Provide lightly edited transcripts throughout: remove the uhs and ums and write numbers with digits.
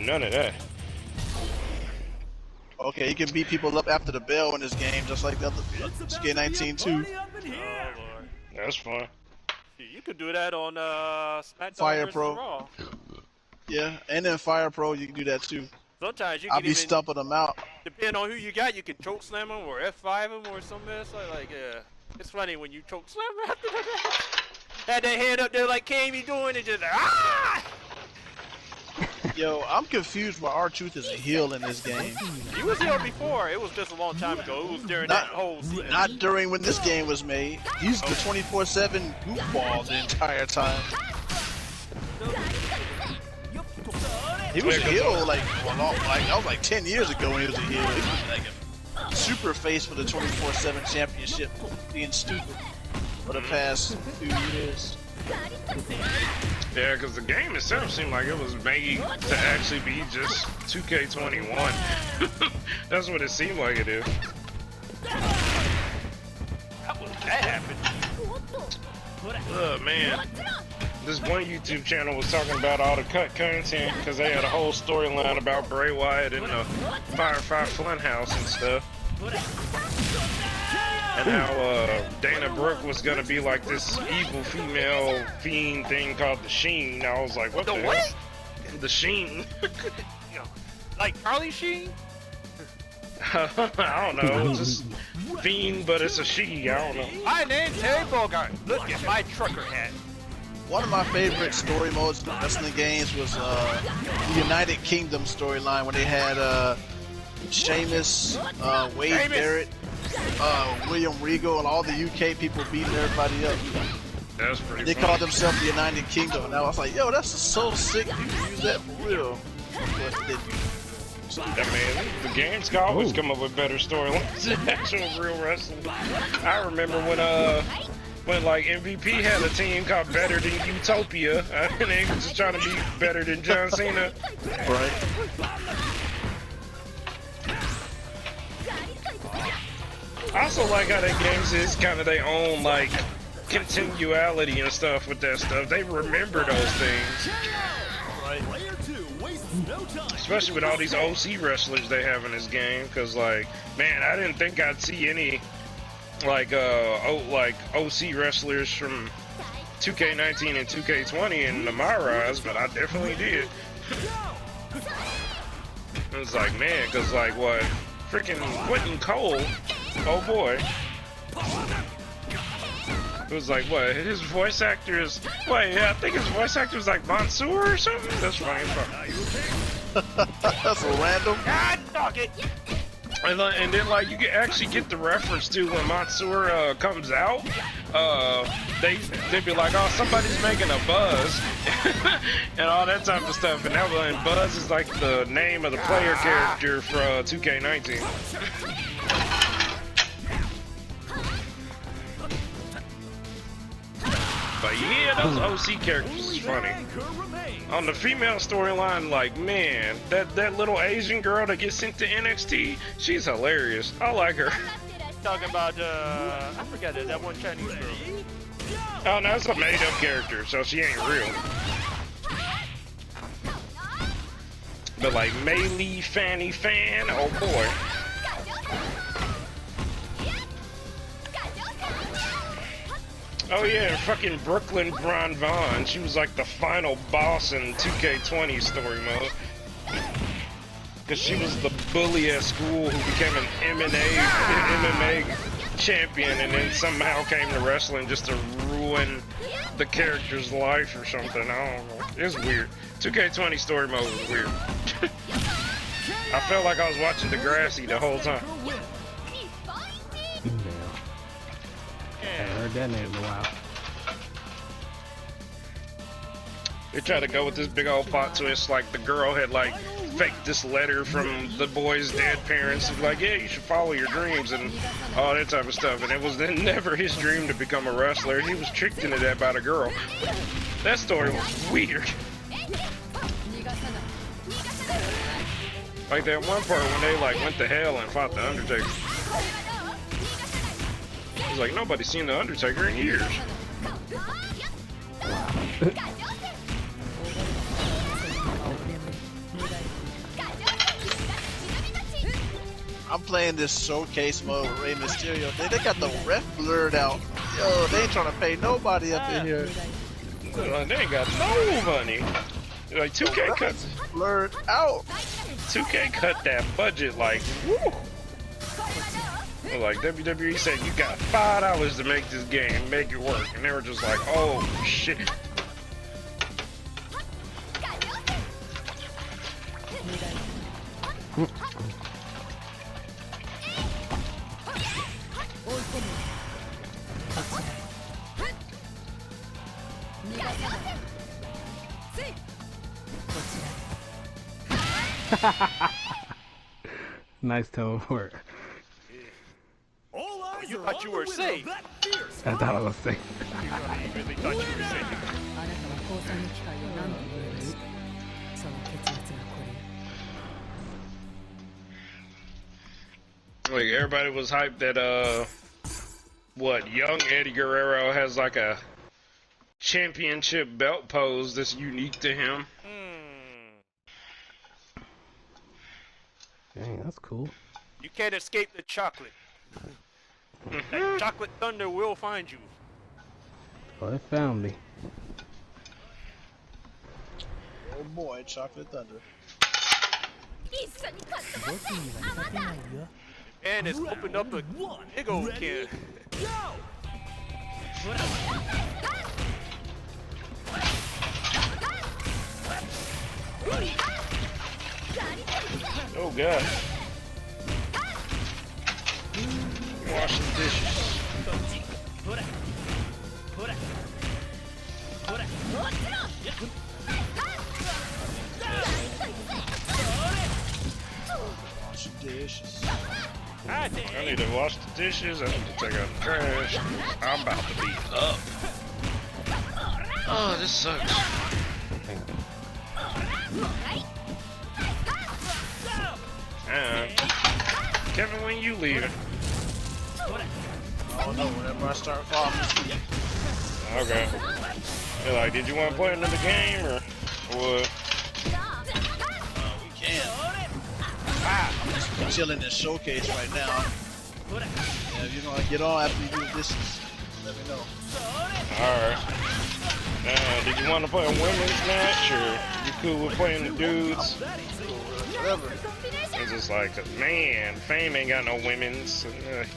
none of that. Okay, you can beat people up after the bell in this game, just like the other SK19 too. Oh, Lord. That's fun. You could do that on SmackDown Fire versus Pro. Raw. Yeah, and then Fire Pro, you can do that too. Sometimes you I'll can be even, stumping them out. depending on who you got, you can choke slam them or F5 them or something else. Like, it's funny when you choke slam after that. Had that hand up there like Kane be doing and just ah! Yo, I'm confused why R-Truth is a heel in this game. He was here before. It was just a long time ago. It was during that whole season. Not during when this game was made. He's the 24/7 goofball the entire time. He was a heel like that was like 10 years ago when he was a heel. He was like a super face for the 24/7 championship, being stupid for the past few years. Yeah, because the game itself seemed like it was made to actually be just 2K21. That's what it seemed like it is. How was that happen? Oh man. This one YouTube channel was talking about all the cut content because they had a whole storyline about Bray Wyatt in the Firefly Funhouse and stuff. And how Dana Brooke was gonna be like this evil female fiend thing called the Sheen. I was like, what the what? hell? The Sheen. Like Charlie Sheen? I don't know. It's just fiend, but it's a she. I don't know. My name's Terry Bogart. Look at my trucker hat. One of my favorite story modes in wrestling games was the United Kingdom storyline when they had Sheamus, Wade Sheamus. Barrett, William Regal, and all the UK people beating everybody up. That's pretty They funny. called themselves the United Kingdom, and I was like, yo, that's so sick. You can use that for real. But they- I mean, the games can always come up with better storylines than actual real wrestling. I remember when like MVP had a team called Better Than Utopia, and they were just trying to be better than John Cena. Right. I also like how that games is kind of their own like continuality and stuff with that stuff. They remember those things. Especially with all these OC wrestlers they have in this game, because like, man, I didn't think I'd see any like OC wrestlers from 2K19 and 2K20 in my rise, but I definitely did. It was like, man, because like what, freaking Quentin Cole, oh boy. It was like, what, his voice actor is, wait, yeah, I think his voice actor was like Mansoor or something? That's funny. That's a random. God dog it. And then like you can actually get the reference to when Mansoor comes out. They'd be like, oh, somebody's making a buzz and all that type of stuff. And that one, Buzz is like the name of the player character for 2K19. But yeah, those OC characters is funny. On the female storyline, like, man, that little Asian girl that gets sent to NXT, she's hilarious. I like her. Talking about, I forgot that one Chinese girl. Oh, no, it's a made-up character, so she ain't real. But like Mei Lee Fanny Fan, oh boy. Oh yeah, fucking Brooklyn Bron Vaughn. She was like the final boss in 2K20 story mode. Cause she was the bully at school who became an MMA champion and then somehow came to wrestling just to ruin the character's life or something. I don't know. It's weird. 2K20 story mode was weird. I felt like I was watching Degrassi the whole time. Haven't heard that name in a while. They tried to go with this big old plot twist, like the girl had like faked this letter from the boy's dead parents, and like, yeah, you should follow your dreams and all that type of stuff. And it was then never his dream to become a wrestler. He was tricked into that by the girl. That story was weird. Like that one part when they like went to hell and fought the Undertaker. It was like nobody's seen the Undertaker in years. I'm playing this showcase mode with Rey Mysterio. They got the ref blurred out. Yo, they ain't trying to pay nobody up in here. They ain't got no money. Like 2K cut, Blurred out. 2K cut that budget like, woo. Like WWE said, you got $5 to make this game, make it work, and they were just like, oh shit. Nice teleport. You thought you were safe. I thought I was safe. You really thought you were safe. あなたは降参の機会を何度も用意しその結末がこれ Like everybody was hyped that what young Eddie Guerrero has like a championship belt pose that's unique to him. Dang, that's cool. You can't escape the chocolate. That chocolate thunder will find you. Oh, it found me. Oh boy, Chocolate Thunder. And it's opened up a big old can. Oh god. Wash the dishes. Wash the dishes. Ah, I need to wash the dishes. I need to take out the trash. I'm about to be up. Oh, this sucks. Kevin, when you leaving? Oh no, whenever I start falling. Okay. You're like, did you want to play another game or what? We can. I'm chilling in showcase right now. Yeah, if you want to get on after you do the dishes, let me know. Alright. Did you want to play a women's match or you cool with playing the dudes? Whatever. It's just like, man, Fame ain't got no women's.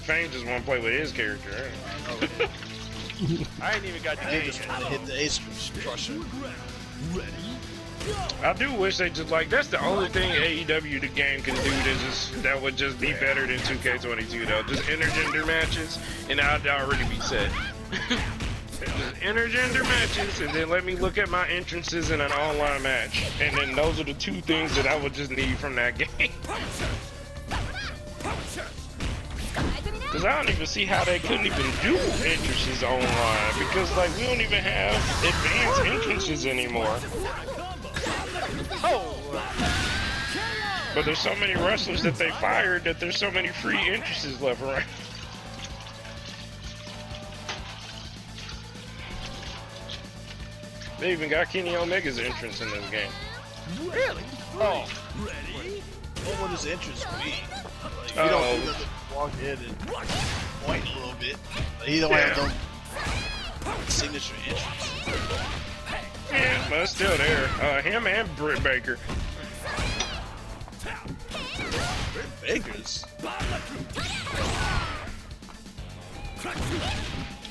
Fame just want to play with his character. I ain't even got the I game just yet. trying to hit the ace crusher. I do wish they just like, that's the only thing AEW the game can do that would just be better than 2K22 though. Just intergender matches and I'd already be set. Just intergender matches and then let me look at my entrances in an online match. And then those are the two things that I would just need from that game. Because I don't even see how they couldn't even do entrances online. Because, like, we don't even have advanced entrances anymore. But there's so many wrestlers that they fired that there's so many free entrances left around. They even got Kenny Omega's entrance in this game. Really? Oh. What would his entrance be? Like, you Oh. don't just walk in and point a little bit. Like, he don't have no signature entrance. Yeah, but it's still there. Him and Britt Baker. Britt Baker's.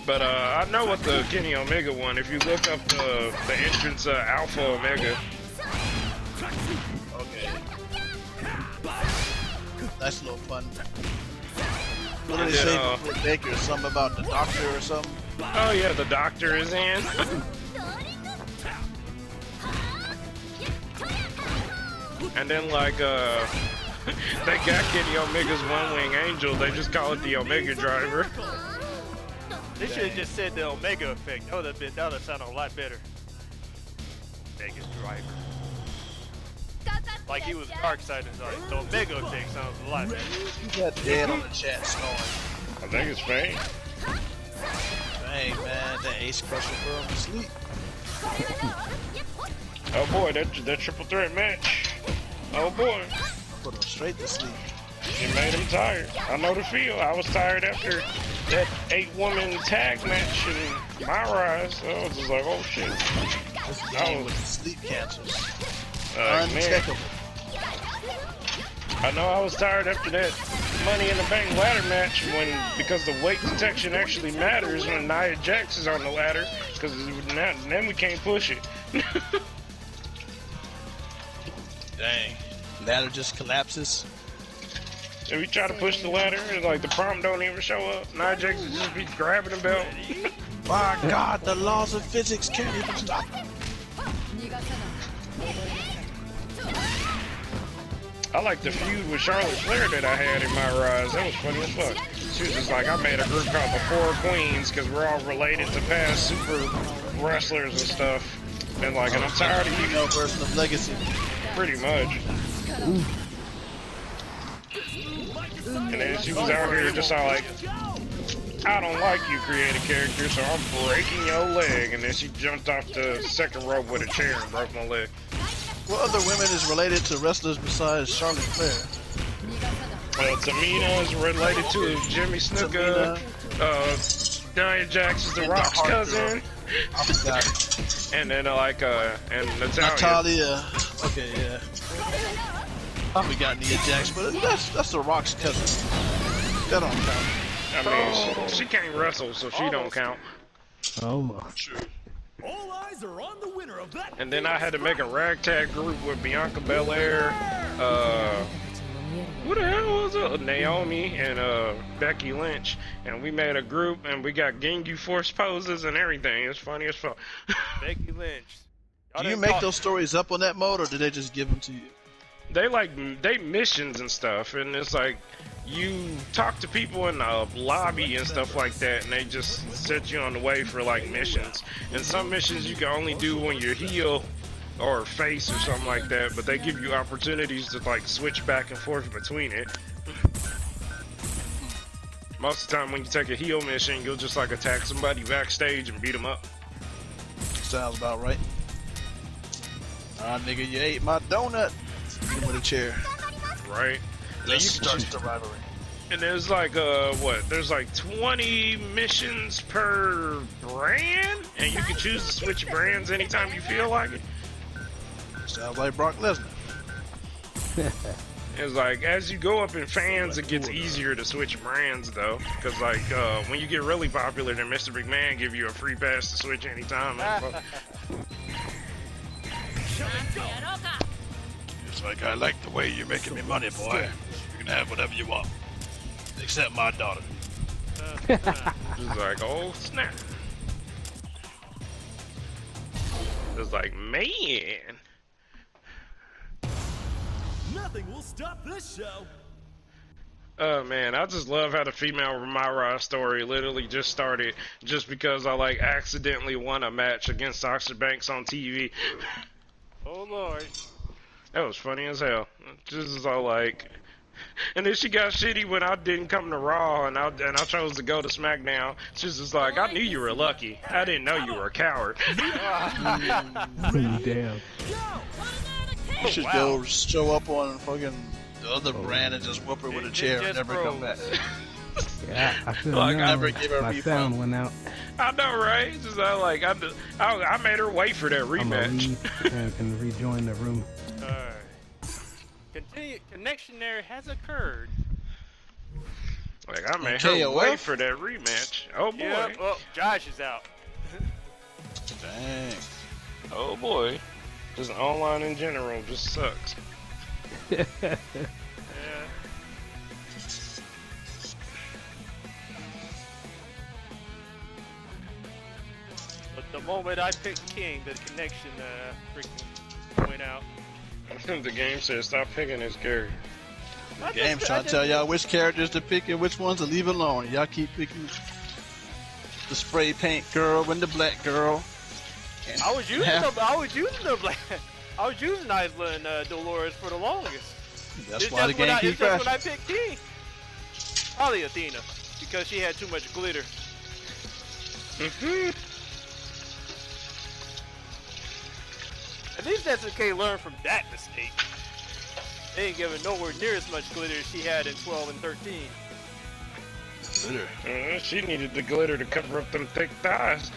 But I know what the Kenny Omega one. If you look up the entrance Alpha Omega. Okay. Nice little fun. What did they say about Britt Baker? Something about the doctor or something? Oh yeah, the doctor is in. And then like they got Kenny Omega's One Wing Angel. They just call it the Omega Driver. They should have just said the Omega effect. That would have sounded a lot better. Omega driver. Like he was dark side and like the Omega effect sounds a lot better. You got dead on the chat snoring. I think it's Fame. Dang man, that ace crusher put him to sleep. Oh boy, that triple threat match. Oh boy. Put him straight to sleep. It made him tired. I know the feel. I was tired after that 8-woman tag match in My Rise. So I was just like, oh shit. This game with sleep cancers. Man. Uncheckable. I know I was tired after that Money in the Bank ladder match because the weight detection actually matters when Nia Jax is on the ladder, because then we can't push it. Dang. Ladder just collapses. If we try to push the ladder, and like the prompt don't even show up, Nia Jax would just be grabbing the belt. My God, the laws of physics can't even stop. I like the feud with Charlotte Flair that I had in My Rise. That was funny as fuck. She was just like, I made a group called the Four Queens because we're all related to past super wrestlers and stuff. And like, and I'm tired of you. Version of Legacy. Pretty much. And then she was out here just all like, I don't like you, creative character, so I'm breaking your leg. And then she jumped off the second rope with a chair and broke my leg. What other women is related to wrestlers besides Charlotte Flair? Tamina is related to Jimmy Snuka. Nia Jax is The Rock's cousin. I forgot. And then and Natalia. Natalia. Okay, yeah. I forgot Nia Jax, but that's The Rock's cousin. That don't count. I mean, she can't wrestle, so she don't count. Almost. All eyes are on the winner of that. And then I had to make a ragtag group with Bianca Belair, who the hell was it? Naomi and Becky Lynch, and we made a group and we got Ginyu Force poses and everything. It's funny as fuck. Becky Lynch. Do you make those stories up on that mode, or did they just give them to you? They missions and stuff, and it's like you talk to people in the lobby and stuff like that, and they just set you on the way for like missions. And some missions you can only do when you're heel or face or something like that, but they give you opportunities to like switch back and forth between it. Most of the time when you take a heel mission, you'll just like attack somebody backstage and beat them up. Sounds about right. Nigga, you ate my donut. Hit him with a chair. Right. That starts the rivalry. And there's like there's like 20 missions per brand, and you can choose to switch brands anytime you feel like it. Sounds like Brock Lesnar. It's like as you go up in fans, it gets easier to switch brands though, because like when you get really popular, then Mr. McMahon give you a free pass to switch anytime. It's like, I like the way you're making me money, boy. You can have whatever you want, except my daughter. It's like, oh snap. It's like, man. Nothing will stop this show. Oh man, I just love how the female My Rise story literally just started just because I like accidentally won a match against Sasha Banks on TV. Oh lord. That was funny as hell. Just as I like, and then she got shitty when I didn't come to Raw and I chose to go to SmackDown. She's just like, I knew you were lucky. I didn't know you were a coward. Damn. You should go show up on fucking the other brand and just whoop her with a chair and never come back. Yeah, I should Like, have never give her a my refund. sound went out. I know, right? It's just I made her wait for that I'm gonna rematch. leave and rejoin the room. Connection there has occurred. Like I made her KOF? wait for that rematch. Oh boy. Yeah. Oh, Josh is out. Dang. Oh boy. Just online in general just sucks. Yeah. But the moment I picked King, the connection freaking went out. The game says stop picking this character. The game's trying to tell y'all which characters to pick and which ones to leave alone. Y'all keep picking the spray paint girl and the black girl. And I was using the black. I was using Isla and Dolores for the longest. That's why the game keeps crashing. crashing. When I picked King. Probably Athena, because she had too much glitter. At least SNK learned from that mistake. They ain't giving nowhere near as much glitter as she had in 12 and 13. Glitter. She needed the glitter to cover up them thick thighs.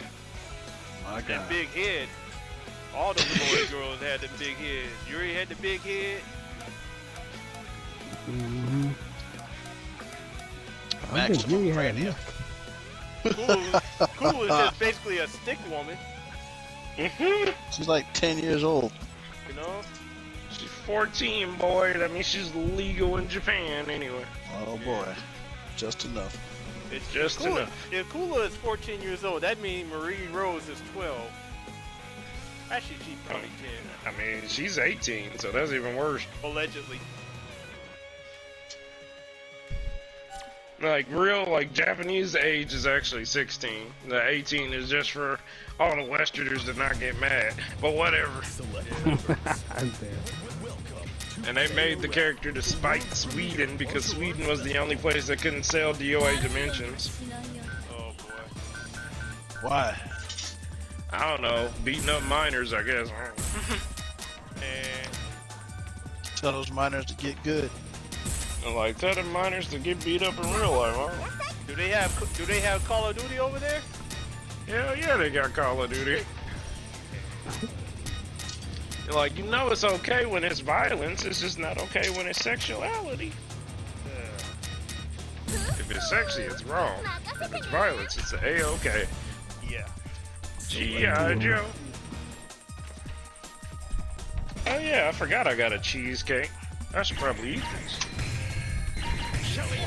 My That God. big head. All the Leroy girls had them big heads. Yuri had the big head. Mm-hmm. I think Maximum Yuri had cranium. Kulu is just basically a stick woman, She's like 10 years old. you know? She's 14, boy. That means she's legal in Japan anyway. Oh boy. Just enough. It's Just Kula, enough. If Kula is 14 years old, that means Marie Rose is 12. Actually, she's probably 10, I mean, she's 18, so that's even worse. allegedly. Like, real, like, Japanese age is actually 16. The 18 is just for all the Westerners to not get mad. But whatever. I'm there. And they made the character to spite Sweden because Sweden was the only place that couldn't sell DOA Dimensions. Oh boy. Why? I don't know, beating up minors, I guess. And Tell those miners to get good. Like, tell the minors to get beat up in real life, huh? do they have Call of Duty over there? Hell yeah, they got Call of Duty. Like, you know it's okay when it's violence, it's just not okay when it's sexuality. If it's sexy, it's wrong. If it's violence, it's A-okay. Yeah. G.I. Joe. Oh yeah, I forgot I got a cheesecake. I should probably eat this.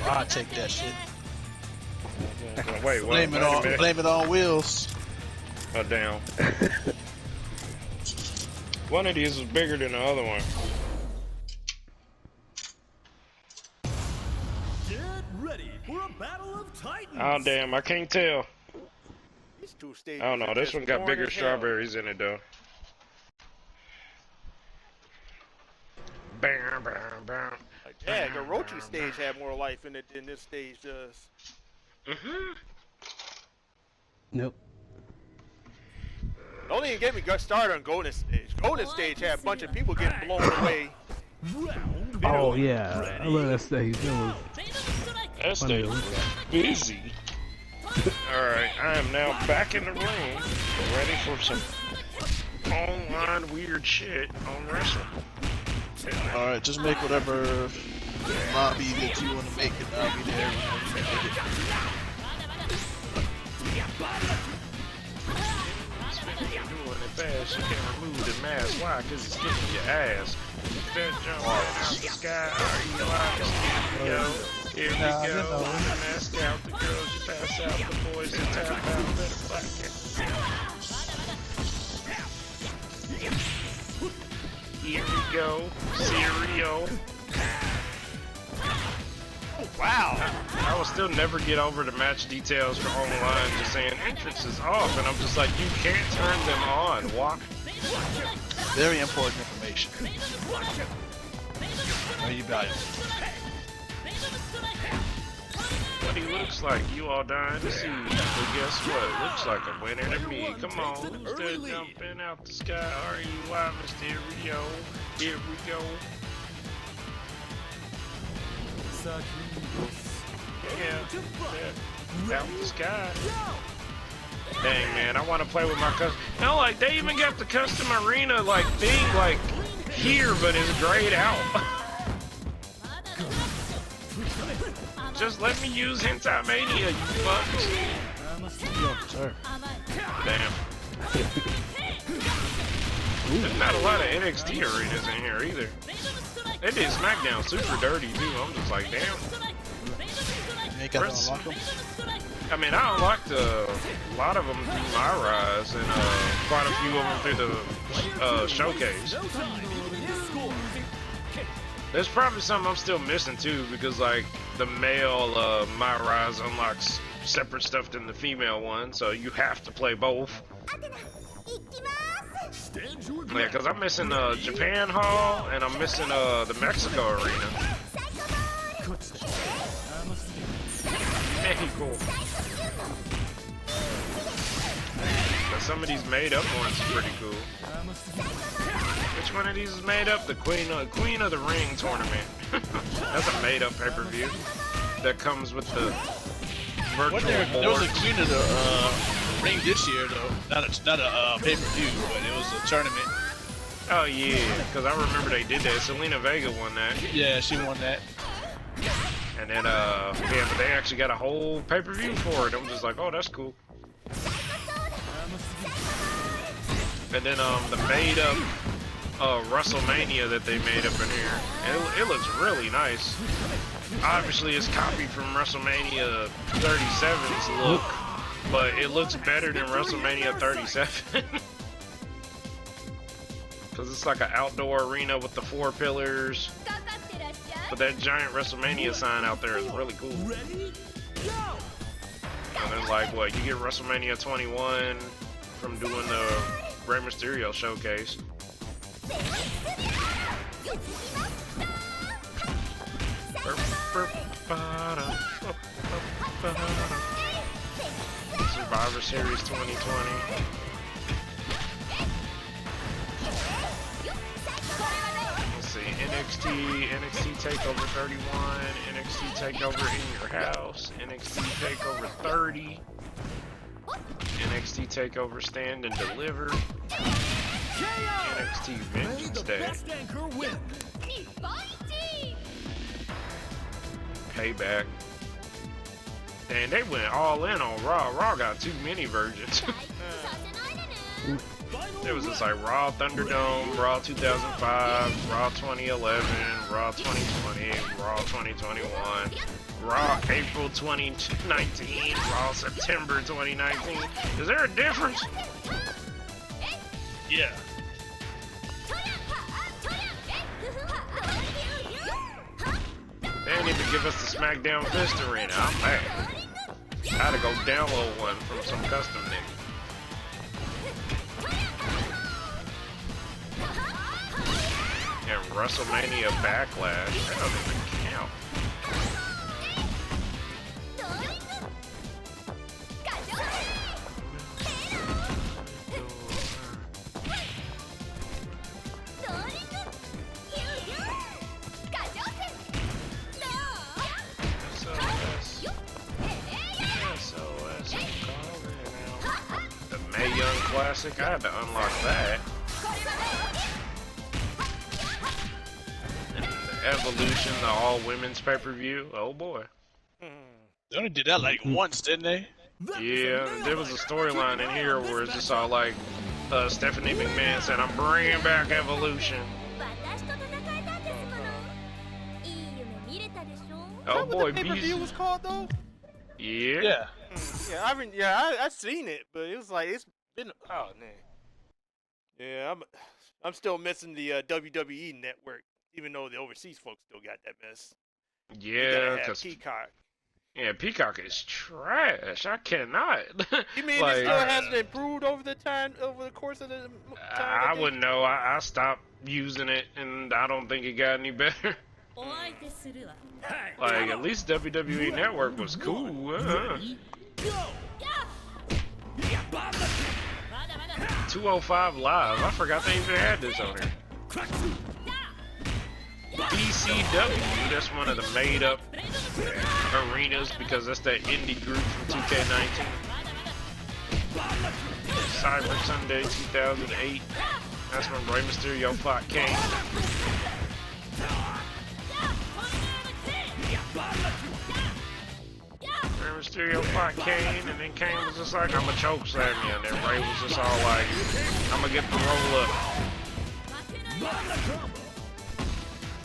I'll take that shit. Wait, what? Blame it on Wheels. Oh, damn. One of these was bigger than the other one. Get ready for a battle of titans. Oh, damn, I can't tell. These two stages. I don't know, are this just one got boring bigger as hell. strawberries in it, though. Bam, bam, bam. Like, yeah, the Orochi stage had more life in it than this stage does. Nope. Don't even get me got started on Golden Stage. Golden Stage had a bunch of people getting blown away. Round Oh one. yeah, I love that stage. That That was stage was busy. Alright, I am now back in the room, ready for some online weird shit on wrestling. Alright, just make whatever lobby that you want to make and I'll be there. You're doing it fast, you can't remove the mask. Why? Because it's getting your ass. That jump out the sky, are you live? Here we go. Mask out the girls, you pass out the boys, you tap out, better black it. Here we go. Cereal. Wow. I will still never get over the match details for online just saying entrance is off, and I'm just like, you can't turn them on. Why? Very important information. Very valuable. What he looks like, you all dying to see. But guess what? Looks like a winner to me. Come on, who's still jumping out the sky? Are you live, Mysterio? Here we go. Yeah, out the sky. Dang, man, I want to play with my custom. You know, like, they even got the custom arena, like, thing, like, here, but it's grayed out. Just let me use Hentai Mania, you fucks. Sir. Damn. There's not a lot of NXT arenas in here either. They did SmackDown super dirty too. I'm just like, damn. You ain't got to unlock them? I mean, I unlocked a lot of them through my rise and quite a few of them through the showcase. There's probably something I'm still missing too, because like the male my rise unlocks separate stuff than the female one, so you have to play both. Stand your Yeah, because I'm missing Japan Hall and I'm missing the Mexico arena. Mexico. But some of these made up ones are pretty cool. Which one of these is made up? The Queen of the Ring tournament. That's a made up pay-per-view that comes with the virtual There was a board. Queen of the Ring this year though. Not a pay-per-view, but it was a tournament. Oh yeah, because I remember they did that. Selena Vega won that. Yeah, she won that. And then, yeah, but they actually got a whole pay-per-view for it. I'm just like, oh, that's cool. And then, the made-up WrestleMania that they made up in here, it looks really nice. Obviously, it's copied from WrestleMania 37's look, but it looks better than WrestleMania 37. Because it's like an outdoor arena with the 4 pillars. But that giant WrestleMania sign out there is really cool. Ready? Go! And then, like, what, you get WrestleMania 21 from doing the Rey Mysterio showcase. Survivor Series 2020. Let's see, NXT TakeOver 31, NXT TakeOver in your house, NXT TakeOver 30, NXT TakeOver Stand and Deliver, NXT May Vengeance the Day, best anchor win. Payback. And they went all in on Raw. Raw got too many versions. There was just like Raw Thunderdome, Raw 2005, Raw 2011, Raw 2020, Raw 2021, Raw April 2019, Raw September 2019. Is there a difference? Yeah. They didn't even give us the SmackDown Fist Arena. I'm mad. I had to go download one from some custom nigga. And WrestleMania Backlash. That doesn't even count. SOS, I'm calling out. The Mae Young Classic, I had to unlock that. And the Evolution, the all-women's pay-per-view. Oh boy. They only did that like once, didn't they? Yeah, there was a storyline in here where it's just all like, Stephanie McMahon said, I'm bringing back Evolution. Oh boy, What the pay-per-view Beast. was called though? Yeah. Yeah. Yeah, I've seen it, but it was like it's been oh man. Yeah, I'm still missing the WWE network, even though the overseas folks still got that mess. You Yeah, gotta have because Peacock. Peacock is trash. I cannot. You mean Like, it still hasn't improved over the course of the time? I wouldn't know. I stopped using it, and I don't think it got any better. Like, at least WWE Network was cool. Ready? Go! 205 Live. I forgot they even had this on here. BCW. That's one of the made-up arenas because that's that indie group from 2K19. Cyber Sunday 2008. That's when Rey Mysterio fought Kane. Rey Mysterio fought Kane, and then Kane was just like, I'm a choke slam you, and then Rey was just all like, I'm gonna get the roll up.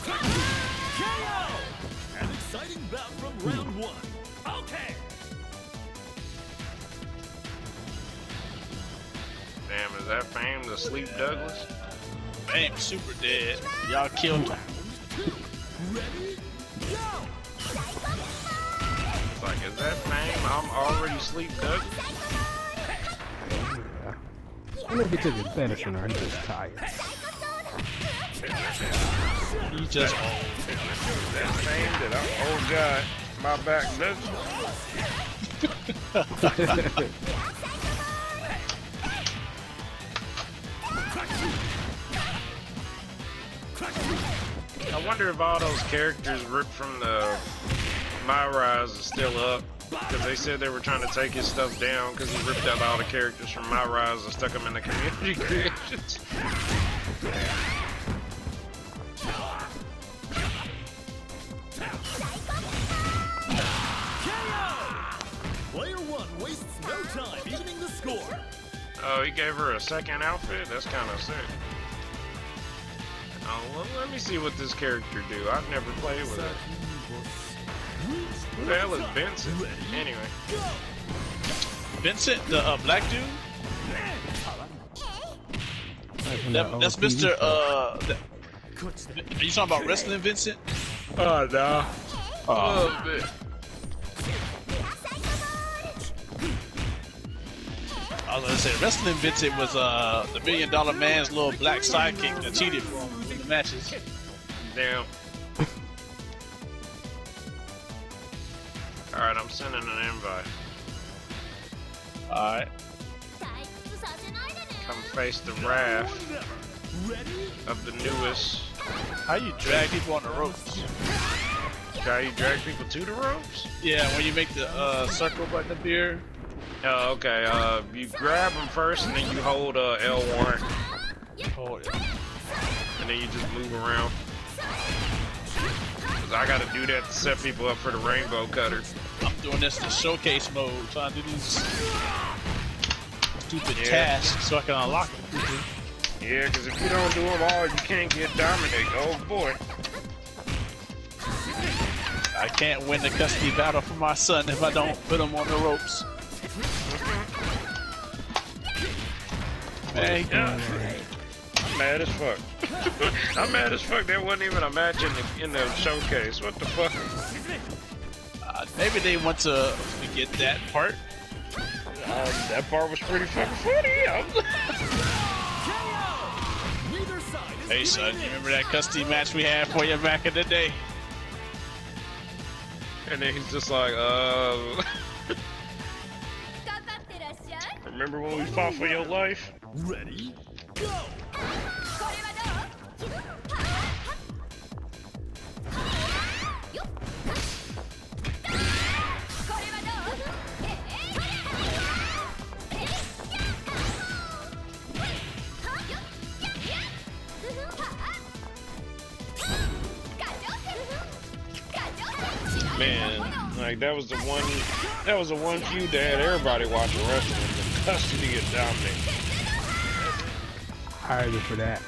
KO! An exciting bout from round one. Okay. Damn, is that Fame the Sleep Douglas? Fame super dead. Y'all killed him. Ready? Go! It's like, is that Fame? I'm already Sleep Douglas? I don't think it's better or I'm just tired. He just old. That Fame that oh god, my back does. I wonder if all those characters ripped from the My Rise are still up. Because they said they were trying to take his stuff down because he ripped out all the characters from My Rise and stuck them in the community creations. Player one wastes no time evening the score. Oh, he gave her a second outfit? That's kind of sick. Oh, well, let me see what this character do. I've never played with it. Who the hell is Vincent? Anyway. Vincent, the black dude? That's old TV Mr. show. Are you talking about wrestling Vincent? Oh, no. Oh, man. I was gonna say wrestling Vincent was the $1 Million Man's little black sidekick that cheated for him in the matches. Damn. Alright, I'm sending an invite. Alright. Come face the wrath of the newest. How you drag people on the ropes? How you drag people to the ropes? Yeah, when you make the circle button appear. Oh, okay. You grab them first, and then you hold L1, Hold it. and then you just move around. 'Cause I gotta do that to set people up for the rainbow cutter. I'm doing this in showcase mode, trying to do these stupid Yeah. tasks so I can unlock them. Yeah, because if you don't do them all, you can't get Dominic. Oh boy. I can't win the custody battle for my son if I don't put him on the ropes. Man, I'm mad as fuck. I'm mad as fuck. There wasn't even a match in the showcase. What the fuck? maybe they want to forget that part. That part was pretty fucking funny. Hey son, you remember that custody match we had for you back in the day? And then he's just like, remember when we fought for your life? Ready, go! Man, like that was the one feud that had everybody watching wrestling. The custody of Dominic. Hired her for that.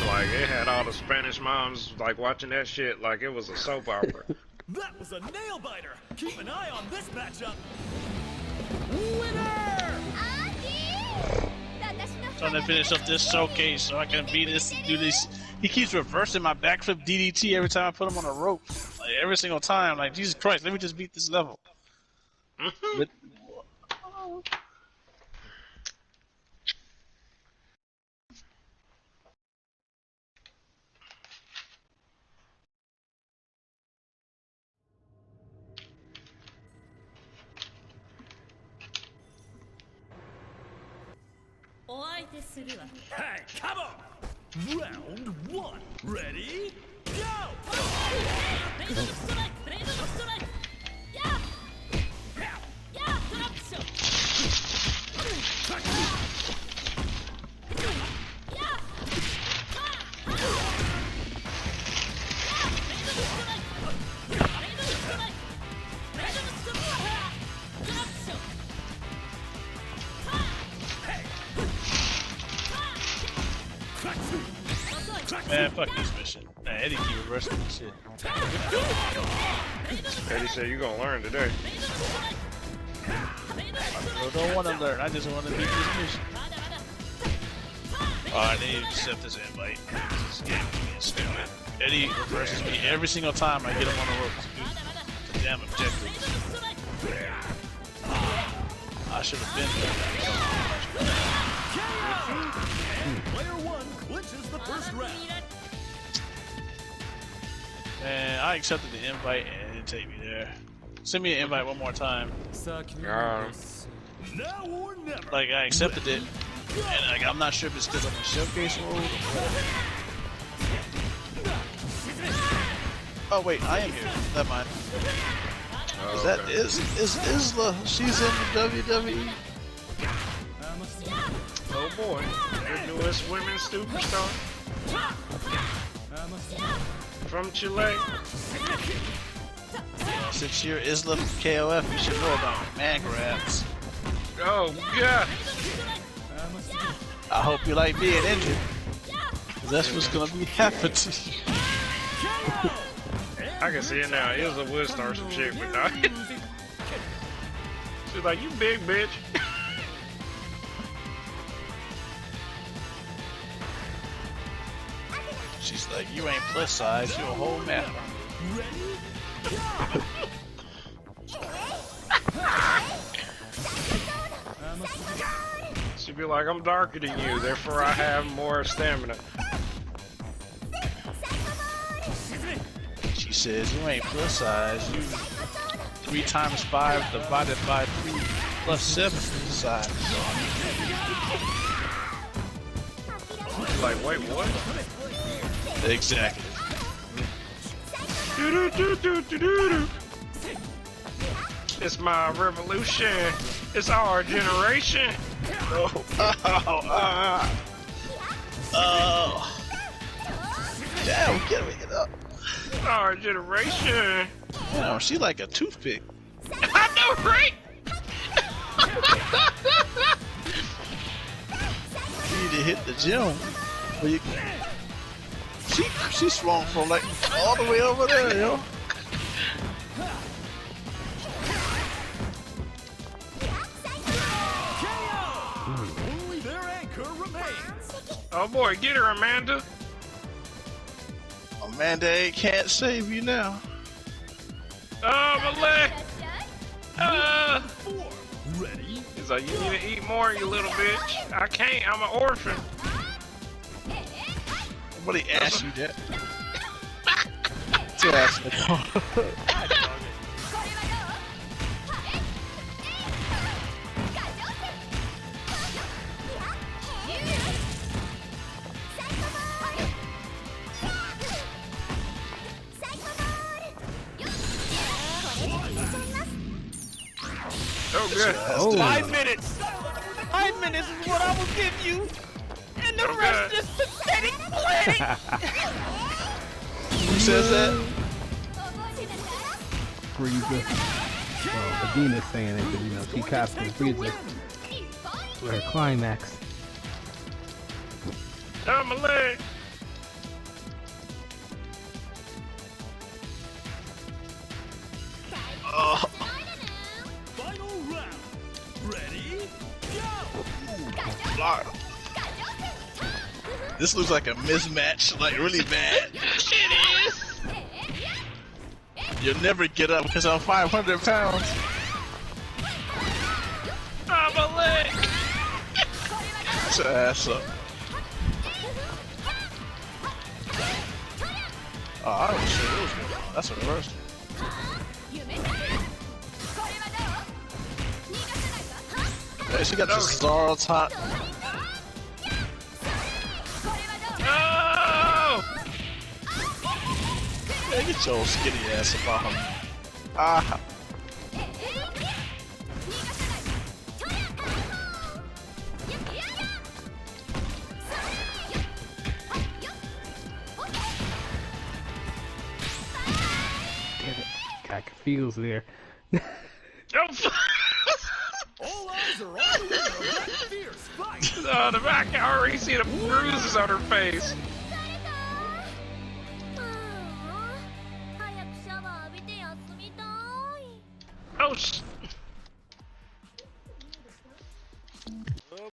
Like it had all the Spanish moms like watching that shit like it was a soap opera. That was a nail biter. Keep an eye on this matchup. Winner! Trying to finish up this showcase so I can do this. He keeps reversing my backflip DDT every time I put him on a rope. Like every single time. Like, Jesus Christ, let me just beat this level. But, Hey, come on! Round one. Ready, go! man, fuck this mission. Man, Eddie keep reversing this shit. Eddie said you gonna learn today. I don't want to learn. I just want to beat this mission. Alright, then you accept this invite. This game is being stupid. Eddie reverses me every single time I get him on the ropes. It's a damn objective. I should have been there. Player one clinches the first round. Man, I accepted the invite and it didn't take me there. Send me an invite one more time. Now or never. Like, I accepted it, And like, I'm not sure if it's because I'm a showcase mode or what. Oh wait, I am here. Never mind. Is that is Isla? She's in the WWE. Oh boy, the newest women's superstar from Chile. Since you're Isla from KOF, you should know about man grabs. Oh god. I hope you like being injured. 'Cause that's what's gonna be happening to you. I can see it now. Isla would start some shit with that. She's like, you big bitch. She's like, you ain't plus size, you're a whole man. She'd be like, I'm darker than you, therefore I have more stamina. She says, you ain't plus size, you 3 times 5 divided by 3 plus 7 size. Like, wait, what? Exactly. Do-do-do-do-do-do-do. It's my revolution. It's our generation. Oh. Damn, get up. Our generation. Damn, she like a toothpick. I know, right? You need to hit the gym. Well, she's swung from like all the way over there, yo. Only their anchor remains. Oh boy, get her, Amanda. Amanda A can't save you now. Oh, my leg. 4. Ready? He's like, you need to eat more, you little bitch. I can't, I'm an orphan. Nobody asked you that. To ask me. Oh, good. Oh. 5 minutes. 5 minutes is what I will give you, and the rest is pathetic planning. Who says that? Frieza. Well, Vegeta's saying it, but you know, she copied Frieza for her climax. Oh, my leg. Oh. Final round. Ready? Go! Lord. This looks like a mismatch, like really bad. It is. You'll never get up because I'm 500 pounds. Oh, my leg. Get your ass up. Oh, I was sure it was good. That's a reversal. Hey, she got the Cesaro top. Oh! Hey, get your skinny ass up on him. Ah. Damn it. Got confused there. All eyes are on the winner of that fierce fight. Oh, the back, I already see the bruises on her face. Oh,